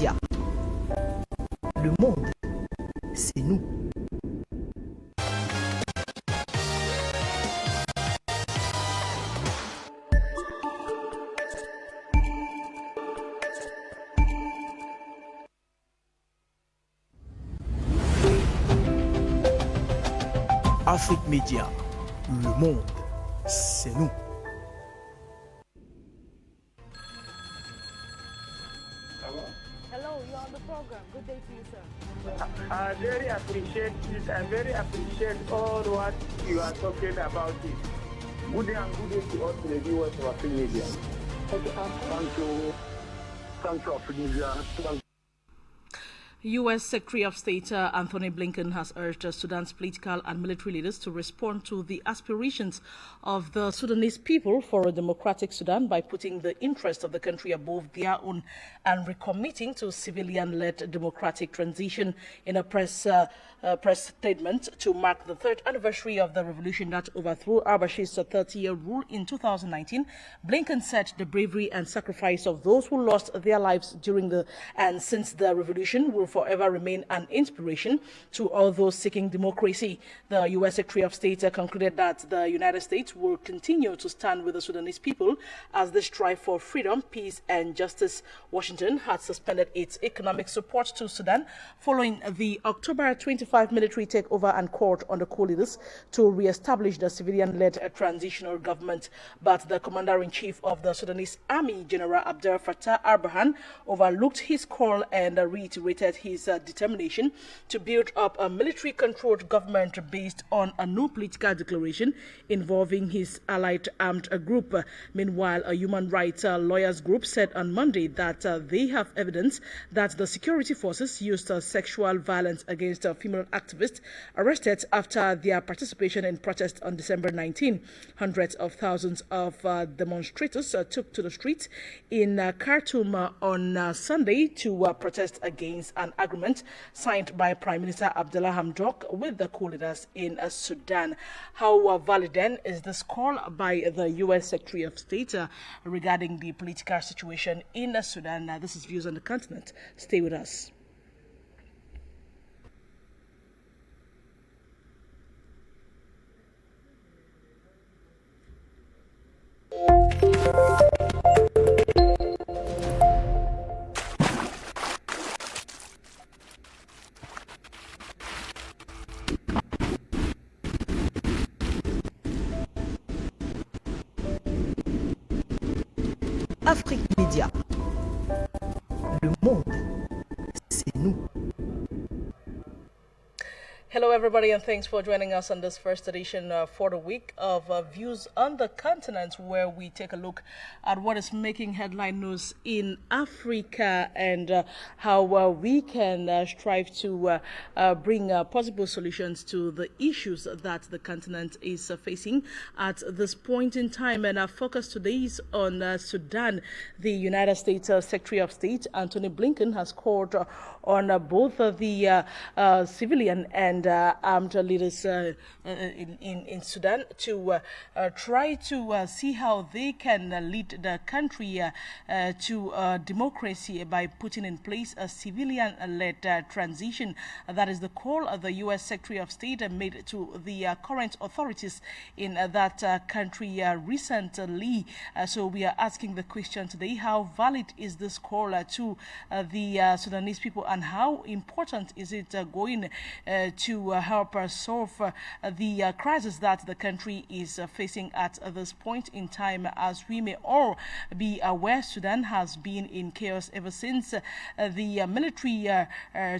Média. Le monde, c'est nous. Afrique Média. Le monde, c'est nous. Good day to you, sir. I very appreciate it. I very appreciate all what you are talking about it. Good day and good day to all the viewers of Afrique Media. Thank you, Afrique Media. U.S. Secretary of State Anthony Blinken has urged Sudan's political and military leaders to respond to the aspirations of the Sudanese people for a democratic Sudan by putting the interests of the country above their own and recommitting to civilian-led democratic transition. In a press statement to mark the third anniversary of the revolution that overthrew al-Bashir's 30-year rule in 2019, Blinken said the bravery and sacrifice of those who lost their lives during and since the revolution will forever remain an inspiration to all those seeking democracy. The U.S. Secretary of State concluded that the United States will continue to stand with the Sudanese people as they strive for freedom, peace, and justice. Washington had suspended its economic support to Sudan following the October 25 military takeover and called on the co-leaders to re-establish the civilian-led transitional government. But the commander-in-chief of the Sudanese Army, General Abdel Fattah al-Burhan, overlooked his call and reiterated his determination to build up a military-controlled government based on a new political declaration involving his allied armed group. Meanwhile, a human rights lawyers group said on Monday that they have evidence that the security forces used sexual violence against female activists arrested after their participation in protests on December 19. Hundreds of thousands of demonstrators took to the streets in Khartoum on Sunday to protest against an agreement signed by Prime Minister Abdullah Hamdok with the co-leaders in Sudan. How valid then is this call by the U.S. Secretary of State regarding the political situation in Sudan? This is Views on the Continent. Stay with us. Afrique Média. Le monde, c'est nous. Hello, everybody, and thanks for joining us on this first edition for the week of Views on the Continent, where we take a look at what is making headline news in Africa and how we can strive to bring possible solutions to the issues that the continent is facing at this point in time. And our focus today is on Sudan. The United States Secretary of State, Anthony Blinken, has called on both the civilian and armed leaders in Sudan to try to see how they can lead the country to democracy by putting in place a civilian-led transition. That is the call the U.S. Secretary of State made to the current authorities in that country recently. So we are asking the question today, how valid is this call to the Sudanese people, and how important is it going to help solve the crisis that the country is facing at this point in time? As we may all be aware, Sudan has been in chaos ever since the military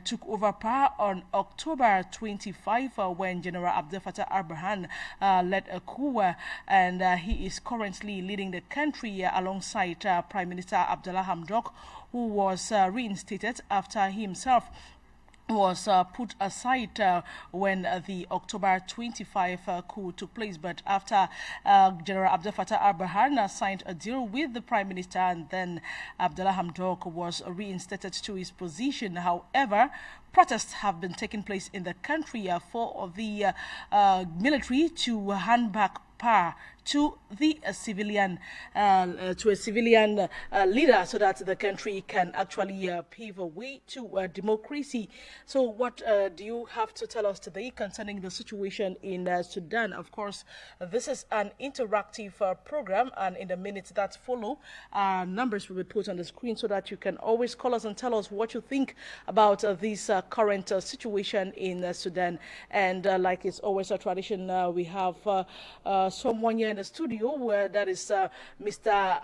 took over power on October 25 when General Abdel Fattah al-Burhan led a coup, and he is currently leading the country alongside Prime Minister Abdullah Hamdok, who was reinstated after he himself was put aside when the October 25 coup took place. But after General Abdel Fattah al-Burhan signed a deal with the Prime Minister, and then Abdullah Hamdok was reinstated to his position. However, protests have been taking place in the country for the military to hand back power to the civilian leader, so that the country can actually pave a way to democracy. So, what do you have to tell us today concerning the situation in Sudan? Of course, this is an interactive program, and in the minutes that follow, numbers will be put on the screen so that you can always call us and tell us what you think about this current situation in Sudan. And like it's always a tradition, we have someone here in the studio where that is Mr.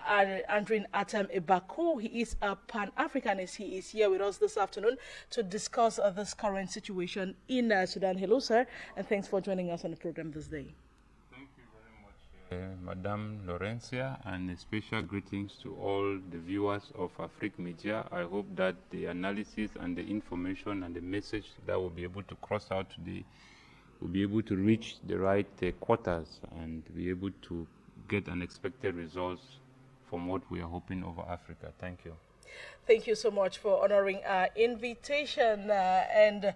Andrin Atem Ebako. He is a Pan-Africanist. He is here with us this afternoon to discuss this current situation in Sudan. Hello, sir, and thanks for joining us on the program this day. Thank you very much, Madam Laurencia, and a special greetings to all the viewers of Afrique Media. I hope that the analysis and the information and the message that we'll be able to cross out today will be able to reach the right quarters and be able to get unexpected results from what we are hoping over Africa. Thank you. Thank you so much for honoring our invitation. And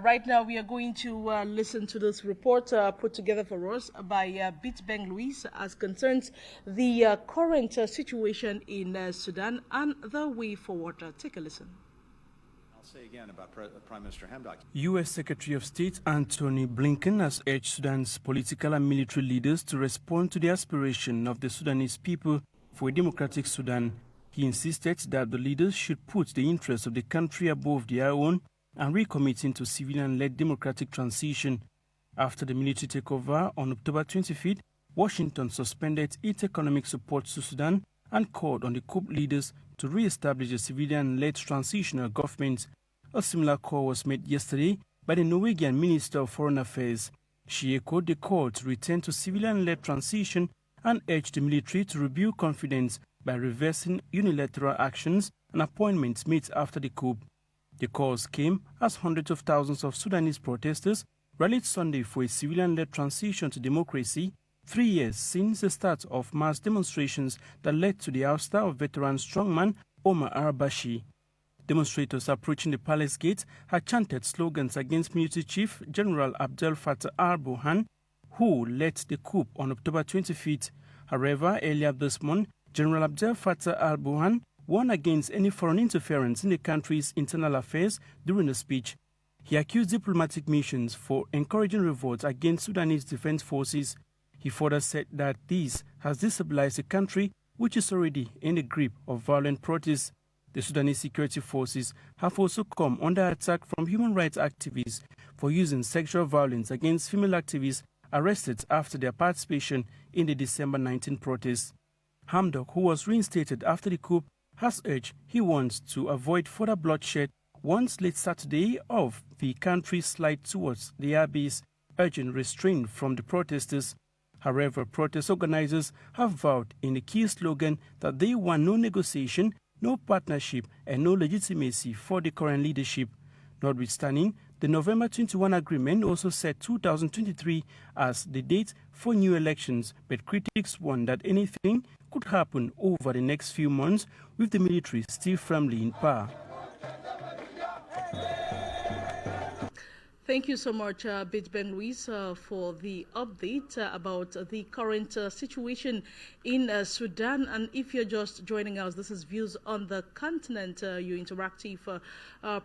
right now we are going to listen to this report put together for us by Bitbeng Louise as concerns the current situation in Sudan and the way forward. Take a listen. Say again about Prime Minister Hamdok. U.S. Secretary of State Antony Blinken has urged Sudan's political and military leaders to respond to the aspiration of the Sudanese people for a democratic Sudan. He insisted that the leaders should put the interests of the country above their own and recommitting to civilian-led democratic transition. After the military takeover on October 25th, Washington suspended its economic support to Sudan and called on the coup leaders to re-establish a civilian-led transitional government. A similar call was made yesterday by the Norwegian Minister of Foreign Affairs. She echoed the call to return to civilian-led transition and urged the military to rebuild confidence by reversing unilateral actions and appointments made after the coup. The calls came as hundreds of thousands of Sudanese protesters rallied Sunday for a civilian-led transition to democracy, 3 years since the start of mass demonstrations that led to the ouster of veteran strongman Omar al-Bashir. Demonstrators approaching the palace gate had chanted slogans against military chief General Abdel Fattah al-Burhan, who led the coup on October 25th. However, earlier this month, General Abdel Fattah al-Burhan warned against any foreign interference in the country's internal affairs during the speech. He accused diplomatic missions for encouraging revolts against Sudanese defense forces. He further said that this has destabilized a country which is already in the grip of violent protests. The Sudanese security forces have also come under attack from human rights activists for using sexual violence against female activists arrested after their participation in the December 19 protests. Hamdok, who was reinstated after the coup, has urged he wants to avoid further bloodshed once late Saturday of the country's slide towards the airbase, urging restraint from the protesters. However, protest organizers have vowed in a key slogan that they want no negotiation, no partnership, and no legitimacy for the current leadership. Notwithstanding, the November 21 agreement also set 2023 as the date for new elections, but critics warn that anything could happen over the next few months with the military still firmly in power. Thank you so much, Bitbeng Louise, for the update about the current situation in Sudan. And if you're just joining us, this is Views on the Continent, your interactive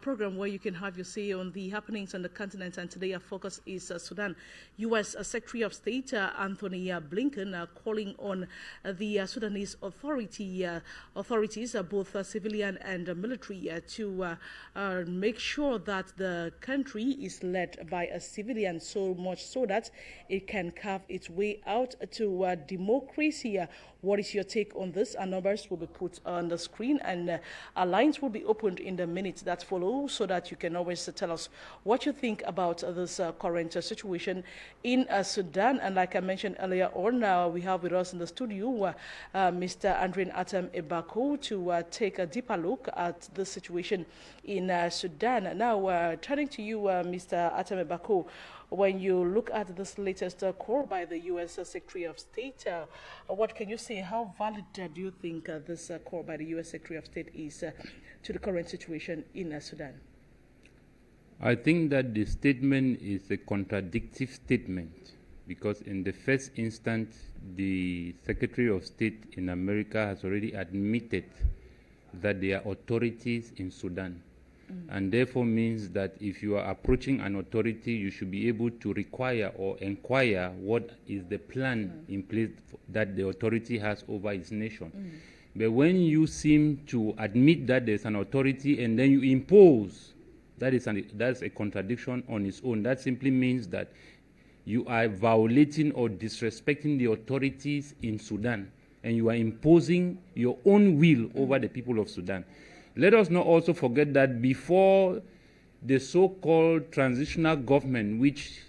program where you can have your say on the happenings on the continent. And today our focus is Sudan. U.S. Secretary of State Antony Blinken calling on the Sudanese authorities, both civilian and military, to make sure that the country is led by a civilian, so much so that it can carve its way out to democracy. What is your take on this? Our numbers will be put on the screen, and our lines will be opened in the minutes that follow, so that you can always tell us what you think about this current situation in Sudan. And like I mentioned earlier on, we have with us in the studio Mr. Andrin Atem Ebako to take a deeper look at the situation in Sudan. Now, turning to you, Mr. Atem Ebako, when you look at this latest call by the U.S. Secretary of State, what can you say? How valid do you think this call by the U.S. Secretary of State is to the current situation in Sudan? I think that the statement is a contradictory statement. because in the first instance, the Secretary of State in America has already admitted that there are authorities in Sudan. And therefore means that if you are approaching an authority, you should be able to require or inquire what is the plan in place that the authority has over its nation. But when you seem to admit that there's an authority and then you impose, that's a contradiction on its own. That simply means that you are violating or disrespecting the authorities in Sudan, and you are imposing your own will over the people of Sudan. Let us not also forget that before the so-called transitional government, which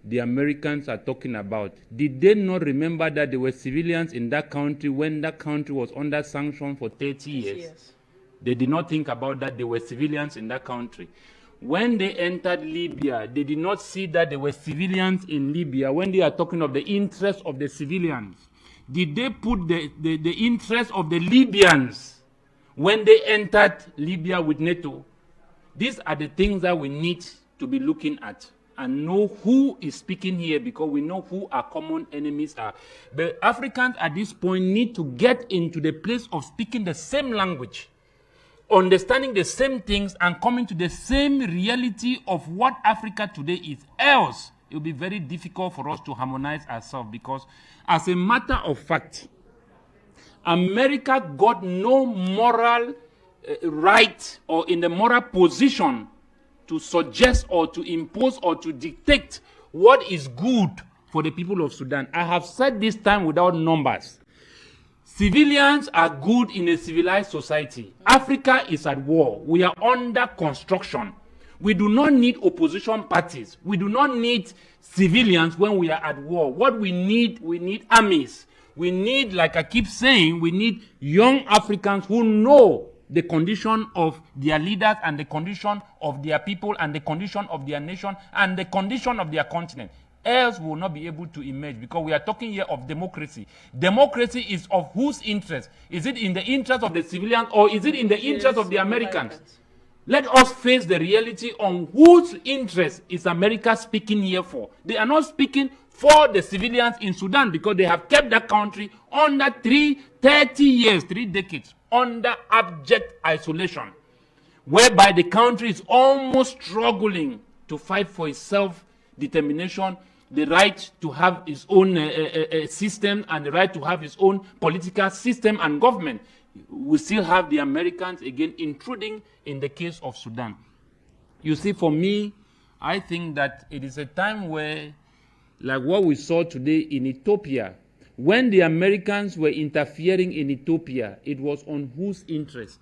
the Americans are talking about, did they not remember that there were civilians in that country when that country was under sanction for 30 years? Yes. They did not think about that there were civilians in that country. When they entered Libya, they did not see that there were civilians in Libya. When they are talking of the interests of the civilians, did they put the interests of the Libyans when they entered Libya with NATO? These are the things that we need to be looking at and know who is speaking here, because we know who our common enemies are. The Africans at this point need to get into the place of speaking the same language, understanding the same things, and coming to the same reality of what Africa today is. Else, it will be very difficult for us to harmonize ourselves, because as a matter of fact, America got no moral right or in the moral position to suggest or to impose or to dictate what is good for the people of Sudan. I have said this time without numbers. Civilians are good in a civilized society. Africa is at war. We are under construction. We do not need opposition parties. We do not need civilians when we are at war. What we need armies. We need, like I keep saying, we need young Africans who know the condition of their leaders and the condition of their people and the condition of their nation and the condition of their continent. Else we will not be able to emerge, because we are talking here of democracy. Democracy is of whose interest? Is it in the interest of the civilians, or is it in the interest of the Americans? Let us face the reality on whose interest is America speaking here for. They are not speaking for the civilians in Sudan, because they have kept that country under 3 decades, under abject isolation, whereby the country is almost struggling to fight for its self-determination, the right to have its own system, and the right to have its own political system and government. We still have the Americans again intruding in the case of Sudan. You see, for me, I think that it is a time where, like what we saw today in Ethiopia, when the Americans were interfering in Ethiopia, it was on whose interest?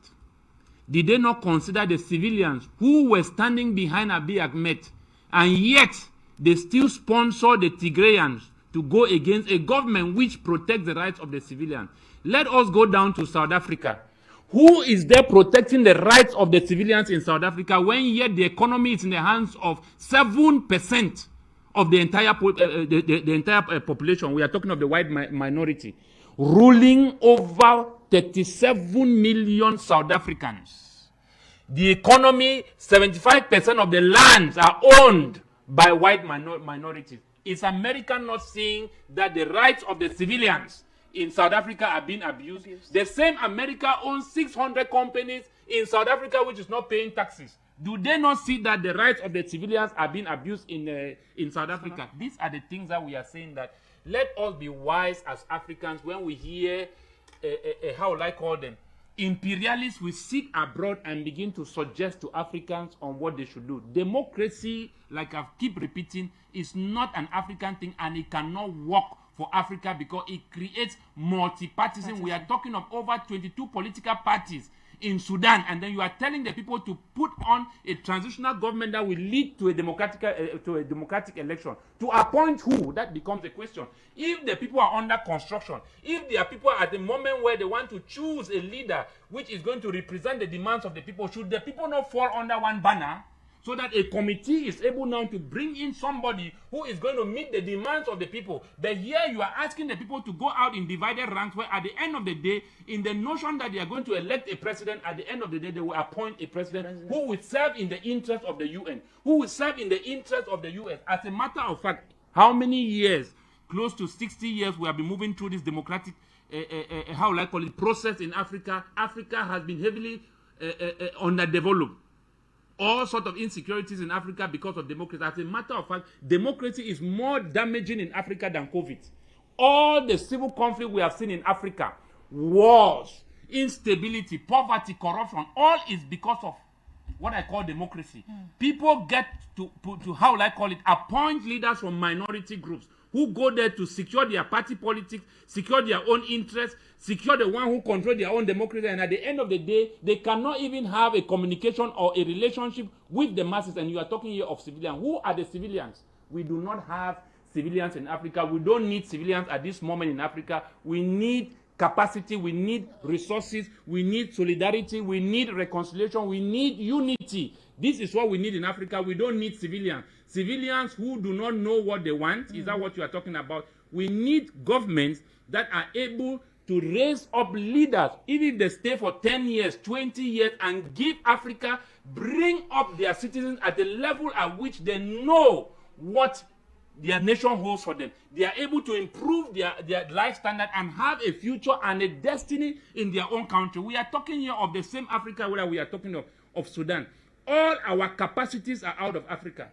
Did they not consider the civilians who were standing behind Abiy Ahmed, and yet they still sponsor the Tigrayans to go against a government which protects the rights of the civilians? Let us go down to South Africa. Who is there protecting the rights of the civilians in South Africa, when yet the economy is in the hands of 7% of the entire population? We are talking of the white minority, ruling over 37 million South Africans. The economy, 75% of the lands are owned by white minorities. Is America not seeing that the rights of the civilians in South Africa are being abused? The same America owns 600 companies in South Africa which is not paying taxes. Do they not see that the rights of the civilians are being abused in South Africa? These are the things that we are saying, that let us be wise as Africans when we hear, how will I call them, imperialists will sit abroad and begin to suggest to Africans on what they should do. Democracy, like I keep repeating, is not an African thing, and it cannot work for Africa because it creates multi-partism. We are talking of over 22 political parties in Sudan, and then you are telling the people to put on a transitional government that will lead to a democratic election. To appoint who? That becomes the question. If the people are under construction, if there are people at the moment where they want to choose a leader which is going to represent the demands of the people, should the people not fall under one banner, so that a committee is able now to bring in somebody who is going to meet the demands of the people? But here you are asking the people to go out in divided ranks, where at the end of the day, in the notion that they are going to elect a president, at the end of the day, they will appoint a president who will serve in the interest of the UN, who will serve in the interest of the US. As a matter of fact, How many years? Close to 60 years we have been moving through this democratic, how will I call it, process in Africa. Africa has been heavily underdeveloped. All sorts of insecurities in Africa because of democracy. As a matter of fact, democracy is more damaging in Africa than COVID. All the civil conflict we have seen in Africa, wars, instability, poverty, corruption, all is because of what I call democracy. People get to how will I call it, appoint leaders from minority groups who go there to secure their party politics, secure their own interests, secure the one who control their own democracy, and at the end of the day, they cannot even have a communication or a relationship with the masses. And you are talking here of civilians. Who are the civilians? We do not have civilians in Africa. We don't need civilians at this moment in Africa. We need capacity, we need resources, we need solidarity, we need reconciliation, we need unity. This is what we need in Africa. We don't need civilians. Civilians who do not know what they want, is that what you are talking about? We need governments that are able to raise up leaders, even if they stay for 10 years, 20 years, and give Africa, bring up their citizens at the level at which they know what their nation holds for them. They are able to improve their life standard and have a future and a destiny in their own country. We are talking here of the same Africa where we are talking of Sudan. All our capacities are out of Africa.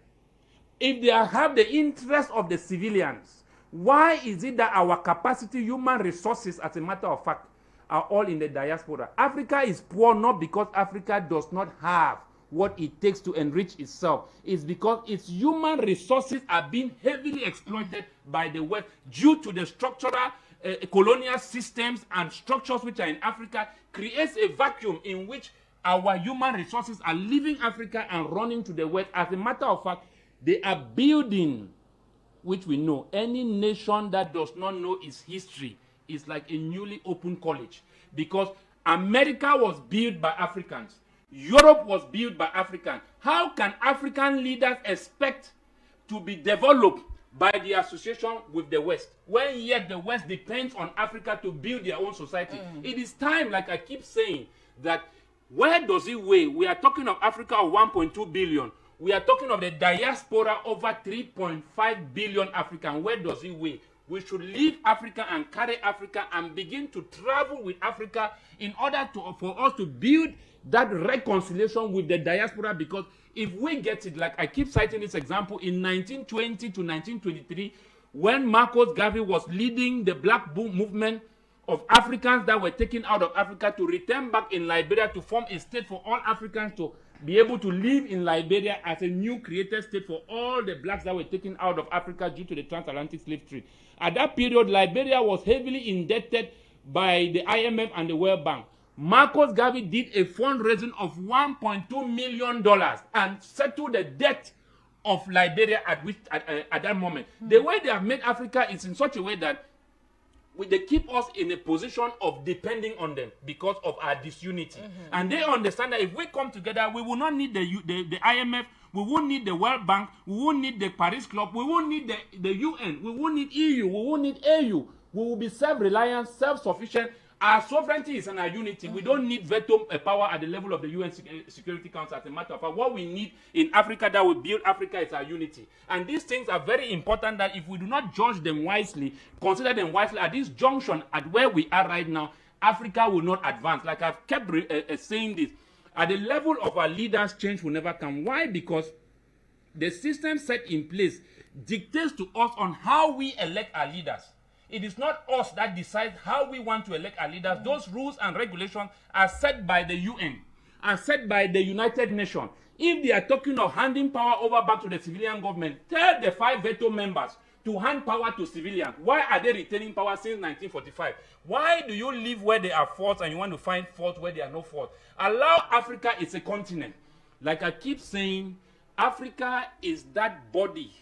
If they have the interest of the civilians, why is it that our capacity, human resources, as a matter of fact, are all in the diaspora? Africa is poor not because Africa does not have what it takes to enrich itself. It's because its human resources are being heavily exploited by the West due to the structural colonial systems and structures which are in Africa, creates a vacuum in which our human resources are leaving Africa and running to the West. As a matter of fact, they are building, which we know, any nation that does not know its history is like a newly opened college, because America was built by Africans. Europe was built by Africans. How can African leaders expect to be developed by the association with the West, when yet the West depends on Africa to build their own society? It is time, like I keep saying, that where does it weigh? We are talking of Africa of 1.2 billion. We are talking of the diaspora over 3.5 billion African. Where does it weigh? We should leave Africa and carry Africa and begin to travel with Africa in order for us to build that reconciliation with the diaspora. Because if we get it, like I keep citing this example, in 1920 to 1923, when Marcus Garvey was leading the Black Boom movement of Africans that were taken out of Africa to return back in Liberia to form a state for all Africans to be able to live in Liberia as a new created state for all the blacks that were taken out of Africa due to the transatlantic slave trade. At that period, Liberia was heavily indebted by the IMF and the World Bank. Marcus Garvey did a fundraising of $1.2 million and settled the debt of Liberia at that moment. The way they have made Africa is in such a way that they keep us in a position of depending on them because of our disunity. And they understand that if we come together, we will not need the IMF, we won't need the World Bank, we won't need the Paris Club, we won't need the UN, we won't need EU, we won't need AU. We will be self-reliant, self-sufficient. Our sovereignty is in our unity. We don't need veto power at the level of the UN Security Council. As a matter of fact, what we need in Africa that will build Africa is our unity. And these things are very important, that if we do not judge them wisely, consider them wisely at this junction, at where we are right now, Africa will not advance. Like I've kept saying this, at the level of our leaders, change will never come. Why? Because the system set in place dictates to us on how we elect our leaders. It is not us that decide how we want to elect our leaders. Those rules and regulations are set by the UN, are set by the United Nations. If they are talking of handing power over back to the civilian government, tell the 5 veto members to hand power to civilians. Why are they retaining power since 1945? Why do you live where there are faults and you want to find fault where there are no faults? Allow Africa is a continent. Like I keep saying, Africa is that body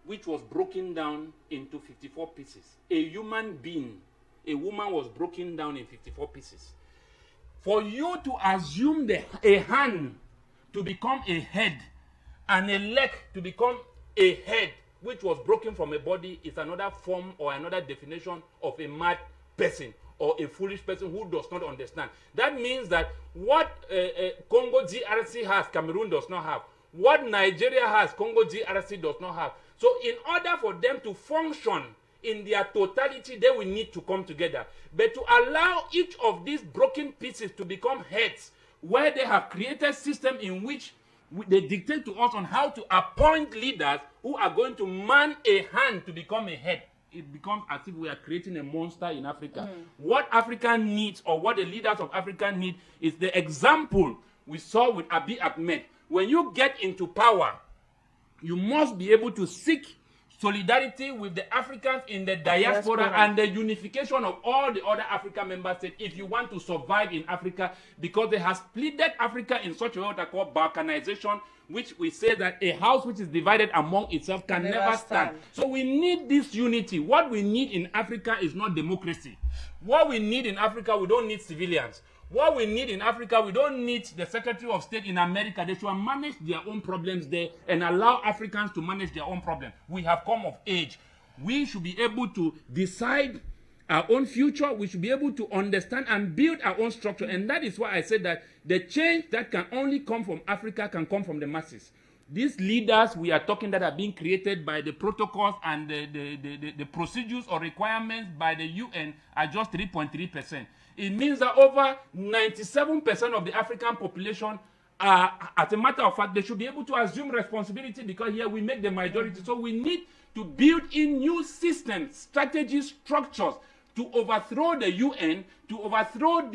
which was broken down into 54 pieces. A human being, a woman, was broken down in 54 pieces. For you to assume a hand to become a head and a leg to become a head, which was broken from a body, is another form or another definition of a mad person or a foolish person who does not understand. That means that what Congo DRC has, Cameroon does not have. What Nigeria has, Congo DRC does not have. So in order for them to function in their totality, they will need to come together. But to allow each of these broken pieces to become heads, where they have created a system in which they dictate to us on how to appoint leaders who are going to man a hand to become a head, it becomes as if we are creating a monster in Africa. What Africa needs, or what the leaders of Africa need, is the example we saw with Abiy Ahmed. When you get into power, you must be able to seek solidarity with the Africans in the diaspora and the unification of all the other African member states if you want to survive in Africa, because they have split Africa in such a way what I call balkanization, which we say that a house which is divided among itself can never stand. So we need this unity. What we need in Africa is not democracy. What we need in Africa, we don't need civilians. What we need in Africa, we don't need the Secretary of State in America. They should manage their own problems there and allow Africans to manage their own problems. We have come of age. We should be able to decide our own future. We should be able to understand and build our own structure. And that is why I said that the change that can only come from Africa can come from the masses. These leaders we are talking that are being created by the protocols and the procedures or requirements by the UN are just 3.3%. It means that over 97% of the African population are, as a matter of fact, they should be able to assume responsibility, because here we make the majority. So we need to build in new systems, strategies, structures to overthrow the UN, to overthrow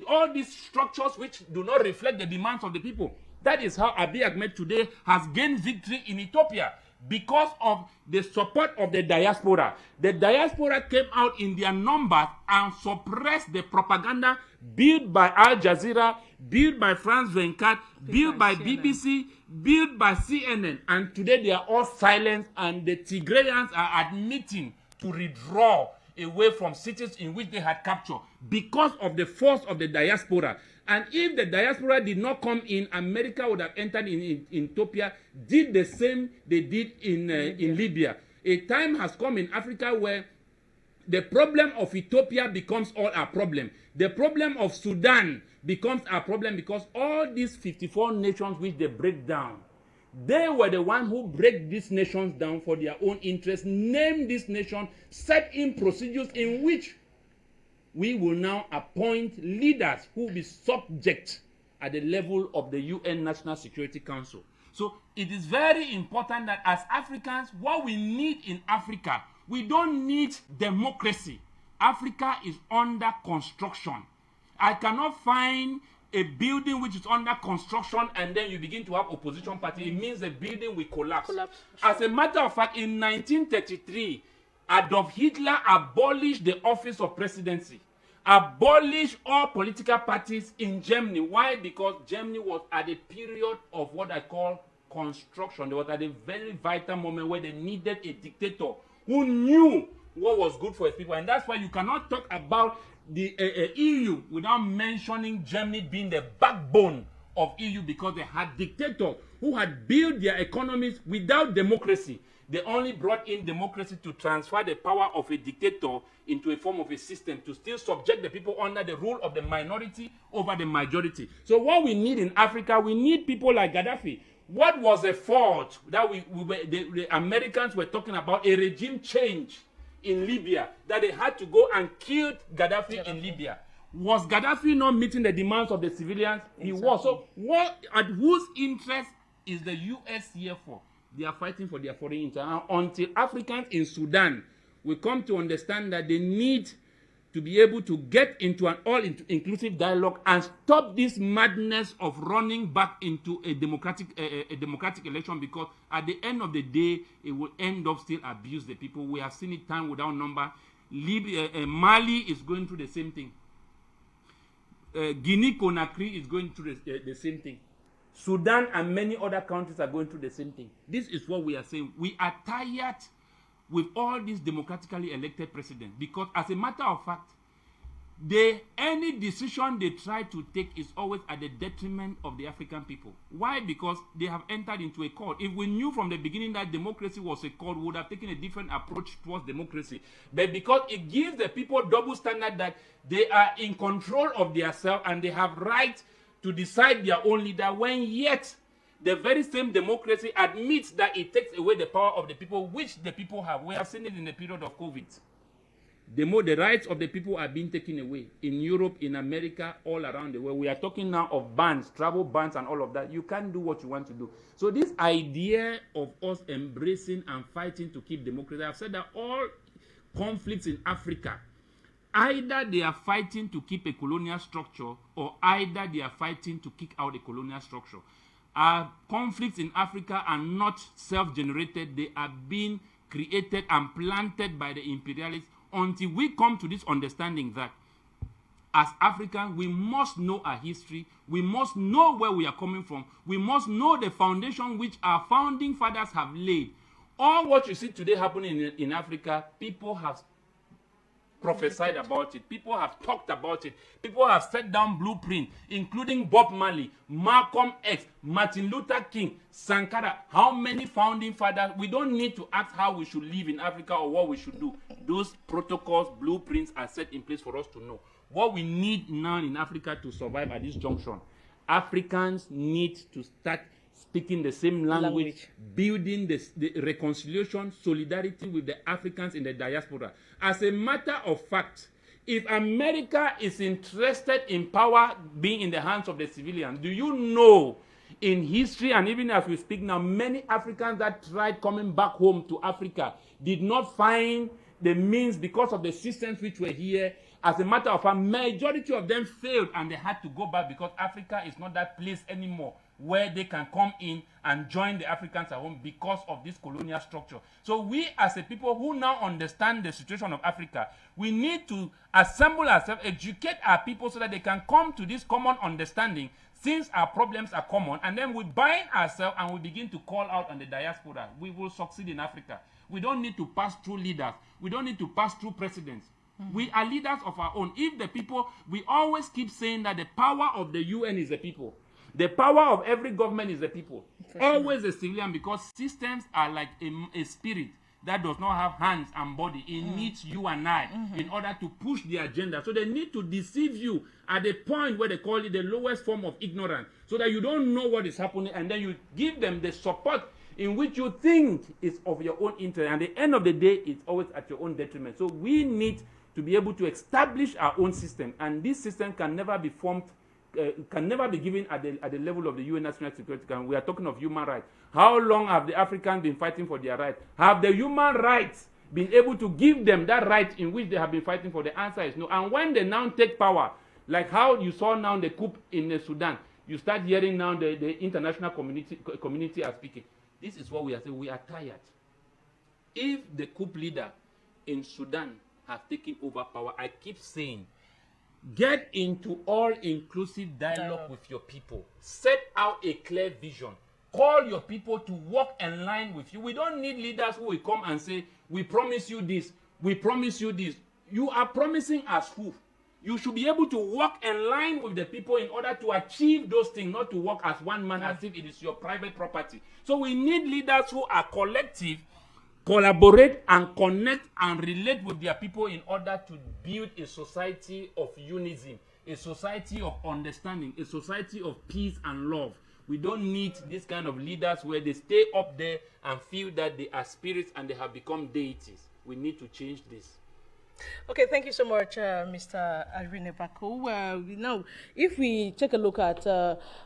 all these structures which do not reflect the demands of the people. That is how Abiy Ahmed today has gained victory in Ethiopia, because of the support of the diaspora. The diaspora came out in their numbers and suppressed the propaganda built by Al Jazeera, built by France 24, built by BBC, built by CNN. And today they are all silent, and the Tigrayans are admitting to withdraw away from cities in which they had captured because of the force of the diaspora. And if the diaspora did not come in, America would have entered in Ethiopia, did the same they did in Libya. A time has come in Africa where the problem of Ethiopia becomes all our problem. The problem of Sudan becomes our problem, because all these 54 nations which they break down, they were the ones who break these nations down for their own interests, name this nation, set in procedures in which we will now appoint leaders who will be subject at the level of the UN National Security Council. So it is very important that as Africans, what we need in Africa, we don't need democracy. Africa is under construction. I cannot find a building which is under construction and then you begin to have opposition party. It means the building will collapse. As a matter of fact, in 1933, Adolf Hitler abolished the office of presidency, abolished all political parties in Germany. Why? Because Germany was at a period of what I call construction. They was at a very vital moment where they needed a dictator who knew what was good for his people. And that's why you cannot talk about the EU without mentioning Germany being the backbone of EU, because they had dictators who had built their economies without democracy. They only brought in democracy to transfer the power of a dictator into a form of a system to still subject the people under the rule of the minority over the majority. So what we need in Africa, we need people like Gaddafi. What was the fault that the Americans were talking about? A regime change in Libya, that they had to go and kill Gaddafi in Libya. Was Gaddafi not meeting the demands of the civilians? He was. So at whose interest is the US here for? They are fighting for their foreign interest. And until Africans in Sudan will come to understand that they need to be able to get into an all-inclusive dialogue and stop this madness of running back into a democratic election, because at the end of the day, it will end up still abuse the people. We have seen it time without number. Mali is going through the same thing. Guinea-Conakry is going through the same thing. Sudan and many other countries are going through the same thing. This is what we are saying. We are tired with all these democratically elected presidents, because as a matter of fact, any decision they try to take is always at the detriment of the African people. Why? Because they have entered into a cult. If we knew from the beginning that democracy was a cult, we would have taken a different approach towards democracy. But because it gives the people double standard that they are in control of themselves and they have right to decide their own leader, when yet the very same democracy admits that it takes away the power of the people, which the people have. We have seen it in the period of COVID. The more the rights of the people are being taken away in Europe, in America, all around the world. We are talking now of bans, travel bans and all of that. You can't do what you want to do. So this idea of us embracing and fighting to keep democracy, I've said that all conflicts in Africa, either they are fighting to keep a colonial structure or either they are fighting to kick out a colonial structure. Our conflicts in Africa are not self-generated. They are being created and planted by the imperialists until we come to this understanding that as Africans, we must know our history. We must know where we are coming from. We must know the foundation which our founding fathers have laid. All what you see today happening in Africa, people have prophesied about it. People have talked about it. People have set down blueprint, including Bob Marley, Malcolm X, Martin Luther King, Sankara. How many founding fathers? We don't need to ask how we should live in Africa or what we should do. Those protocols, blueprints are set in place for us to know. What we need now in Africa to survive at this junction, Africans need to start speaking the same language. Building the reconciliation, solidarity with the Africans in the diaspora. As a matter of fact, if America is interested in power being in the hands of the civilians, do you know in history and even as we speak now, many Africans that tried coming back home to Africa did not find the means because of the systems which were here. As a matter of fact, majority of them failed and they had to go back because Africa is not that place anymore where they can come in and join the Africans at home because of this colonial structure. So we as a people who now understand the situation of Africa, we need to assemble ourselves, educate our people so that they can come to this common understanding since our problems are common, and then we bind ourselves and we begin to call out on the diaspora. We will succeed in Africa. We don't need to pass through leaders. We don't need to pass through presidents. We are leaders of our own. If the people, we always keep saying that the power of the UN is the people. The power of every government is the people. Always a civilian, because systems are like a spirit that does not have hands and body. It needs you and I in order to push the agenda. So they need to deceive you at the point where they call it the lowest form of ignorance, so that you don't know what is happening, and then you give them the support in which you think is of your own interest. And at the end of the day, it's always at your own detriment. So we need to be able to establish our own system, and this system can never be formed, can never be given at the level of the UN National Security Council. We are talking of human rights. How long have the Africans been fighting for their rights? Have the human rights been able to give them that right in which they have been fighting for? The answer is no. And when they now take power, like how you saw now the coup in Sudan, you start hearing now the international community are speaking. This is what we are saying. We are tired. If the coup leader in Sudan have taken over power, I keep saying, get into all-inclusive dialogue with your people. Set out a clear vision. Call your people to walk in line with you. We don't need leaders who will come and say, we promise you this, we promise you this. You are promising us who? You should be able to walk in line with the people in order to achieve those things, not to walk as one man as if it is your private property. So we need leaders who are collective, collaborate and connect and relate with their people in order to build a society of unison, a society of understanding, a society of peace and love. We don't need this kind of leaders where they stay up there and feel that they are spirits and they have become deities. We need to change this. Okay, thank you so much, Mr. Irene Bako. Now, if we take a look at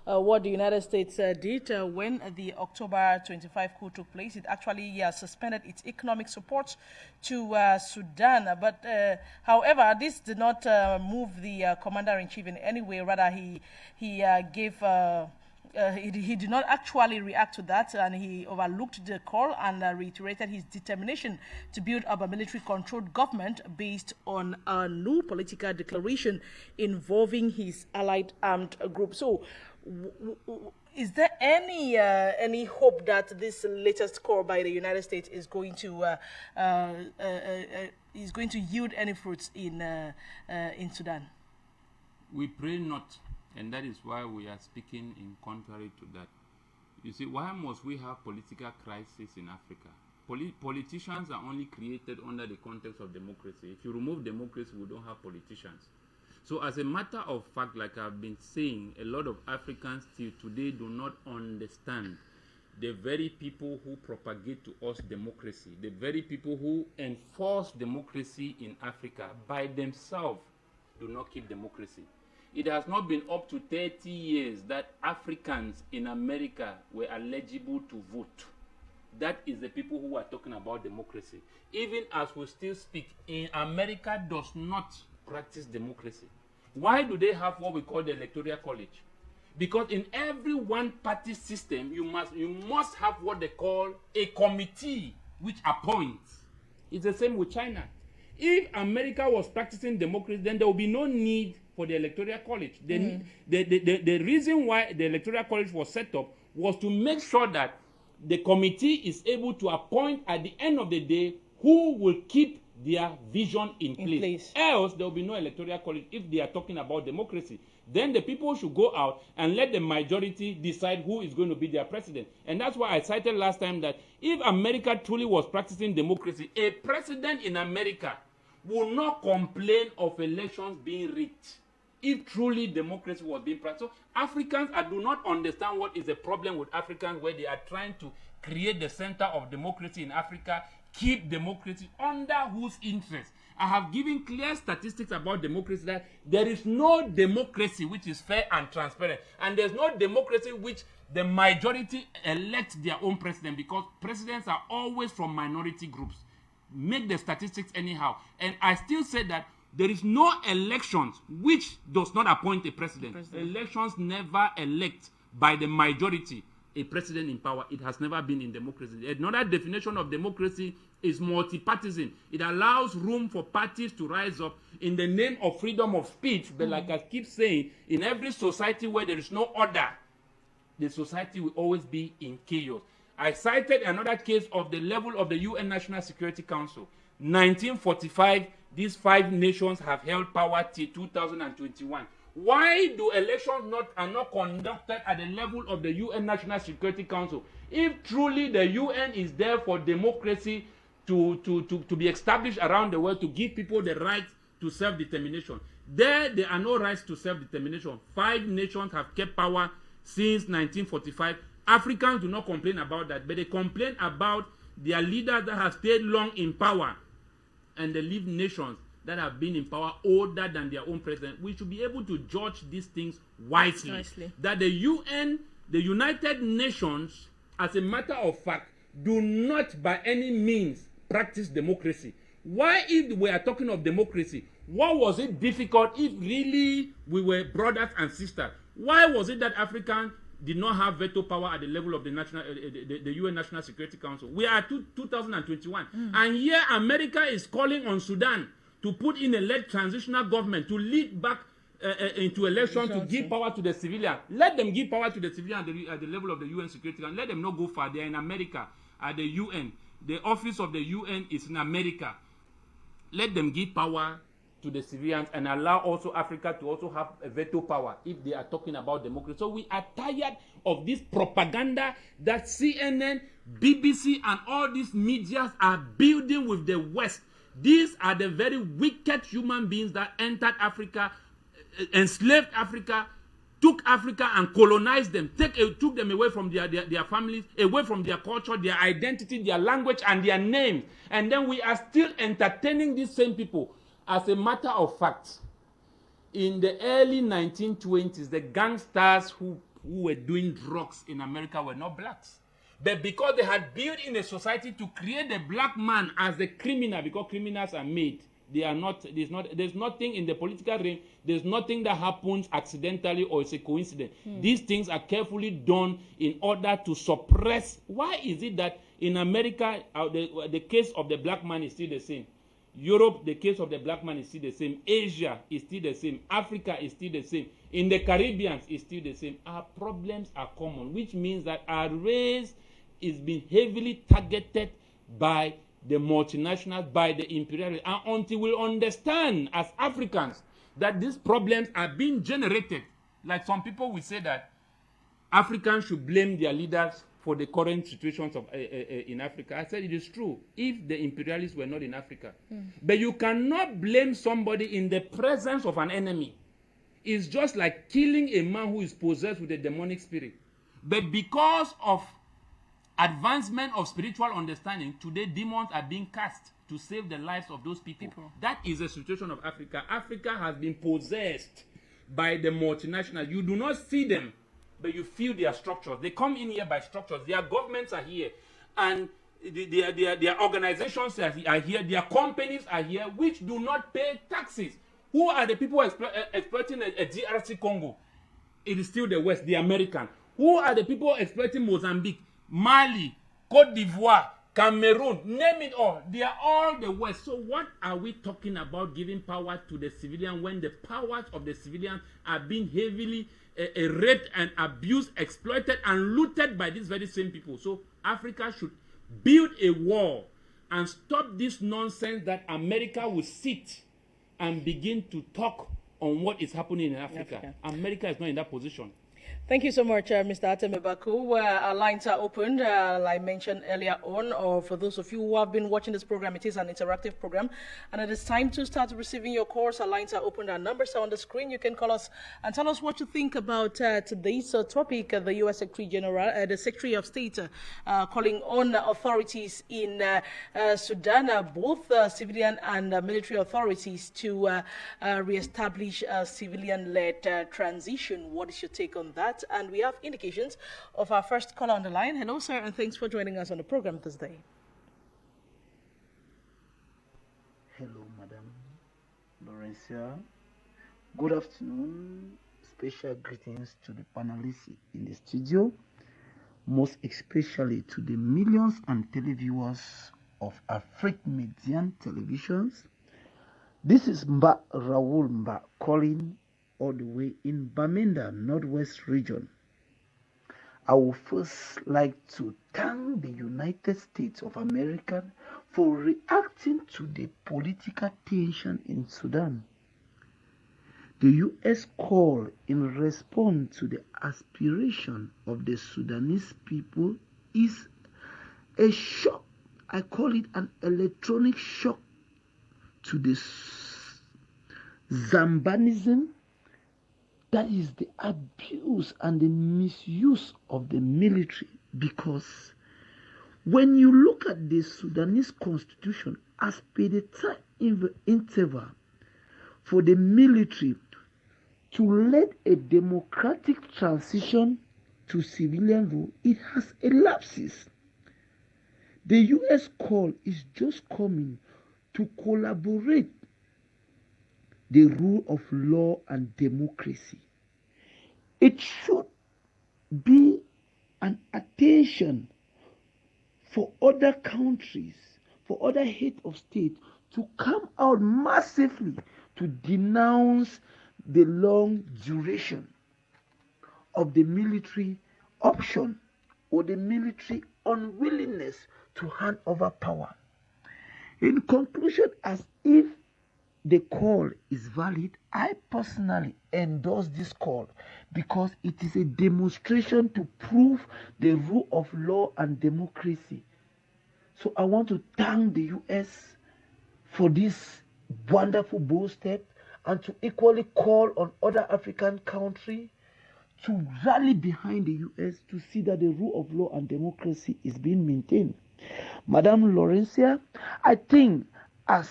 what the United States did when the October 25 coup took place, it actually suspended its economic support to Sudan. But, however, this did not move the commander-in-chief in any way. Rather, he gave... He did not actually react to that, and he overlooked the call and reiterated his determination to build up a military-controlled government based on a new political declaration involving his allied armed group. So, is there any hope that this latest call by the United States is going to yield any fruits in Sudan? We pray not. And that is why we are speaking in contrary to that. You see, why must we have political crisis in Africa? Politicians are only created under the context of democracy. If you remove democracy, we don't have politicians. So as a matter of fact, like I've been saying, a lot of Africans till today do not understand the very people who propagate to us democracy, the very people who enforce democracy in Africa by themselves do not keep democracy. It has not been up to 30 years that Africans in America were eligible to vote. That is the people who are talking about democracy. Even as we still speak, in America does not practice democracy. Why do they have what we call the Electoral College? Because in every one-party system, you must have what they call a committee which appoints. It's the same with China. If America was practicing democracy, then there would be no need for the Electoral College. The reason why the Electoral College was set up was to make sure that the committee is able to appoint at the end of the day who will keep their vision in place. Else, there will be no Electoral College if they are talking about democracy. Then the people should go out and let the majority decide who is going to be their president. And that's why I cited last time that if America truly was practicing democracy, a president in America will not complain of elections being rigged if truly democracy was being practiced. So Africans, I do not understand what is the problem with Africans where they are trying to create the center of democracy in Africa, keep democracy under whose interest. I have given clear statistics about democracy that there is no democracy which is fair and transparent, and there's no democracy which the majority elect their own president, because presidents are always from minority groups. Make the statistics anyhow. And I still say that there is no elections which does not appoint a president. Elections never elect by the majority a president in power. It has never been in democracy. Another definition of democracy is multi-partisan. It allows room for parties to rise up in the name of freedom of speech. But like I keep saying, in every society where there is no order, the society will always be in chaos. I cited another case of the level of the UN National Security Council. 1945, these 5 nations have held power till 2021. Why do elections are not conducted at the level of the UN National Security Council? If truly the UN is there for democracy to be established around the world, to give people the right to self-determination, there are no rights to self-determination. 5 nations have kept power since 1945. Africans do not complain about that, but they complain about their leaders that have stayed long in power, and they leave nations that have been in power older than their own president. We should be able to judge these things wisely. That the UN, the United Nations, as a matter of fact, do not by any means practice democracy. Why, if we are talking of democracy, why was it difficult if really we were brothers and sisters? Why was it that Africans did not have veto power at the level of the UN National Security Council? We are 2021. And here America is calling on Sudan to put in a led transitional government to lead back into election to give power to the civilian. Let them give power to the civilian at the level of the UN Security Council. Let them not go far. They are in America at the UN. The office of the UN is in America. Let them give power to the civilians and allow also Africa to also have a veto power if they are talking about democracy. So we are tired of this propaganda that CNN, BBC, and all these media are building with the West. These are the very wicked human beings that entered Africa, enslaved Africa, took Africa and colonized them, took them away from their families, away from their culture, their identity, their language, and their names. And then we are still entertaining these same people. As a matter of fact, in the early 1920s, the gangsters who were doing drugs in America were not blacks. But because they had built in a society to create the black man as the criminal, because criminals are made, there's nothing in the political realm, there's nothing that happens accidentally or it's a coincidence. These things are carefully done in order to suppress. Why is it that in America, the case of the black man is still the same? Europe, the case of the black man is still the same. Asia is still the same. Africa is still the same. In the Caribbean, it's still the same. Our problems are common, which means that our race is being heavily targeted by the multinationals, by the imperialists. And until we understand as Africans that these problems are being generated, like some people will say that Africans should blame their leaders for the current situations of in Africa. I said it is true if the imperialists were not in Africa. But you cannot blame somebody in the presence of an enemy. It's just like killing a man who is possessed with a demonic spirit. But because of advancement of spiritual understanding, today demons are being cast to save the lives of those people. That is the situation of Africa. Africa has been possessed by the multinational. You do not see them, but you feel their structures. They come in here by structures. Their governments are here, and their organizations are here. Their companies are here, which do not pay taxes. Who are the people exploiting a DRC Congo? It is still the West, the American. Who are the people exploiting Mozambique, Mali, Cote d'Ivoire, Cameroon, name it all. They are all the West. So what are we talking about giving power to the civilian when the powers of the civilian are being heavily raped and abused, exploited and looted by these very same people? So Africa should build a wall and stop this nonsense that America will sit and begin to talk on what is happening in Africa. America is not in that position. Thank you so much, Mr. Atemebaku. Our lines are open, like I mentioned earlier on, or for those of you who have been watching this program, it is an interactive program, and it is time to start receiving your calls. Our lines are open, our numbers are on the screen. You can call us and tell us what you think about today's topic. The U.S. Secretary General, the Secretary of State, calling on authorities in Sudan, both civilian and military authorities, to reestablish a civilian-led transition. What is your take on that? And we have indications of our first caller on the line. Hello, sir, and thanks for joining us on the program this day. Hello, Madam Laurencia. Good afternoon. Special greetings to the panelists in the studio, most especially to the millions and televiewers of Afrique-Median televisions. This is Mba Raoul Mba calling all the way in Bamenda, Northwest region. I would first like to thank the United States of America for reacting to the political tension in Sudan. The U.S. call in response to the aspiration of the Sudanese people is a shock. I call it an electronic shock to the Zambanism, that is the abuse and the misuse of the military. Because when you look at the Sudanese constitution as per the time interval for the military to lead a democratic transition to civilian rule, it has elapses. The U.S. call is just coming to collaborate the rule of law and democracy. It should be an attention for other countries, for other heads of state to come out massively to denounce the long duration of the military option or the military unwillingness to hand over power. In conclusion, as if the call is valid, I personally endorse this call because it is a demonstration to prove the rule of law and democracy. So I want to thank the U.S. for this wonderful bold step and to equally call on other African countries to rally behind the U.S. to see that the rule of law and democracy is being maintained. Madam Laurencia, I think as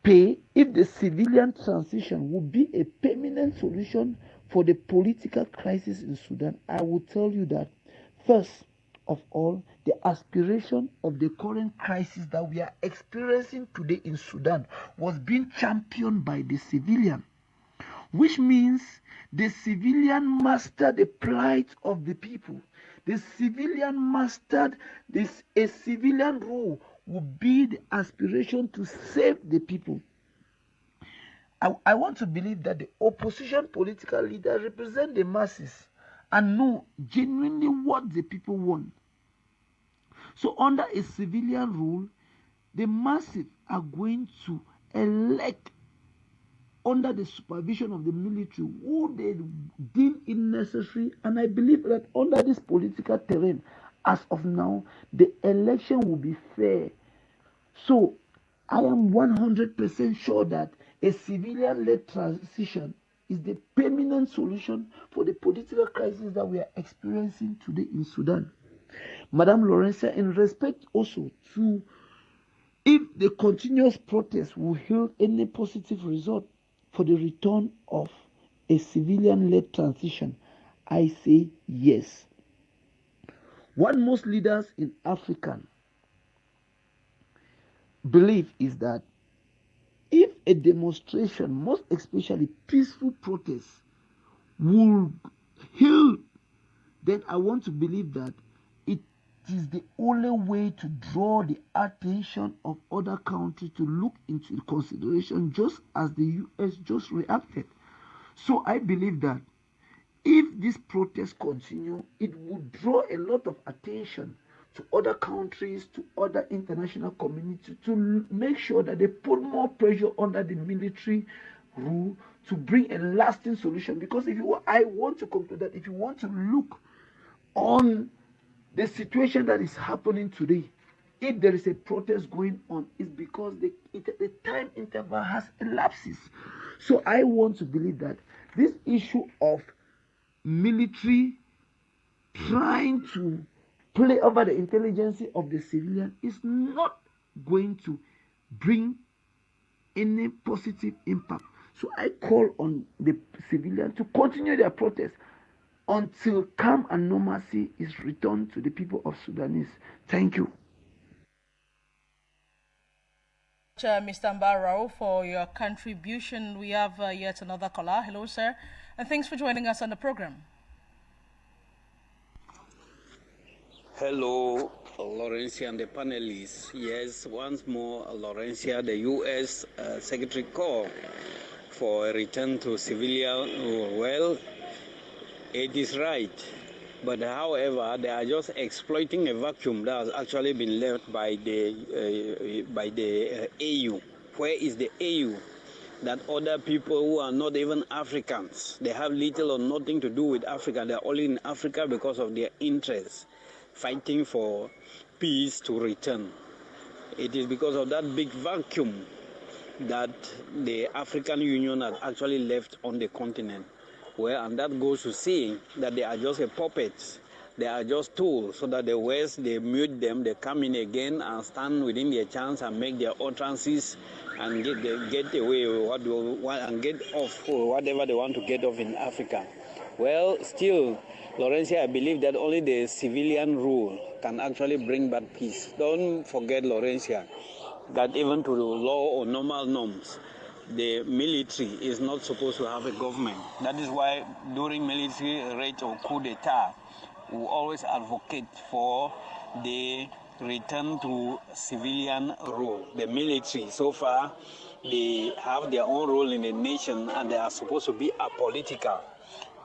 if the civilian transition would be a permanent solution for the political crisis in Sudan, I will tell you that, first of all, the aspiration of the current crisis that we are experiencing today in Sudan was being championed by the civilian, which means the civilian mastered the plight of the people. The civilian mastered this. A civilian rule would be the aspiration to save the people. I want to believe that the opposition political leaders represent the masses and know genuinely what the people want. So under a civilian rule, the masses are going to elect under the supervision of the military who they deem it necessary. And I believe that under this political terrain, as of now, the election will be fair. So I am 100% sure that a civilian-led transition is the permanent solution for the political crisis that we are experiencing today in Sudan. Madam Laurencia, in respect also to if the continuous protest will yield any positive result for the return of a civilian-led transition, I say yes. What most leaders in Africa believe is that if a demonstration, most especially peaceful protest, will heal, then I want to believe that it is the only way to draw the attention of other countries to look into consideration, just as the US just reacted. So I believe that if this protest continue, it will draw a lot of attention to other countries, to other international community, to make sure that they put more pressure under the military rule to bring a lasting solution. Because I want to conclude that if you want to look on the situation that is happening today, if there is a protest going on, it's because the time interval has elapsed. So I want to believe that this issue of military trying to play over the intelligence of the civilian is not going to bring any positive impact. So I call on the civilian to continue their protest until calm and normalcy is returned to the people of Sudanese. Thank you. Mr. Mbarao, for your contribution. We have yet another caller. Hello, sir, and thanks for joining us on the program. Hello, Laurencia and the panelists. Yes, once more, Laurencia, the U.S. Secretary called for a return to civilian. Well, it is right. But however, they are just exploiting a vacuum that has actually been left by the AU. Where is the AU? That other people who are not even Africans, they have little or nothing to do with Africa. They are only in Africa because of their interests, fighting for peace to return. It is because of that big vacuum that the African Union has actually left on the continent. Well, and that goes to saying that they are just a puppets. They are just tools, so that the West, they mute them, they come in again and stand within their chance and make their utterances and get away with what they want and get off whatever they want to get off in Africa. Well, still, Laurencia, I believe that only the civilian rule can actually bring back peace. Don't forget, Laurencia, that even to the law or normal norms, the military is not supposed to have a government. That is why during military raid or coup d'etat, we always advocate for the return to civilian rule. The military, so far, they have their own role in the nation and they are supposed to be apolitical.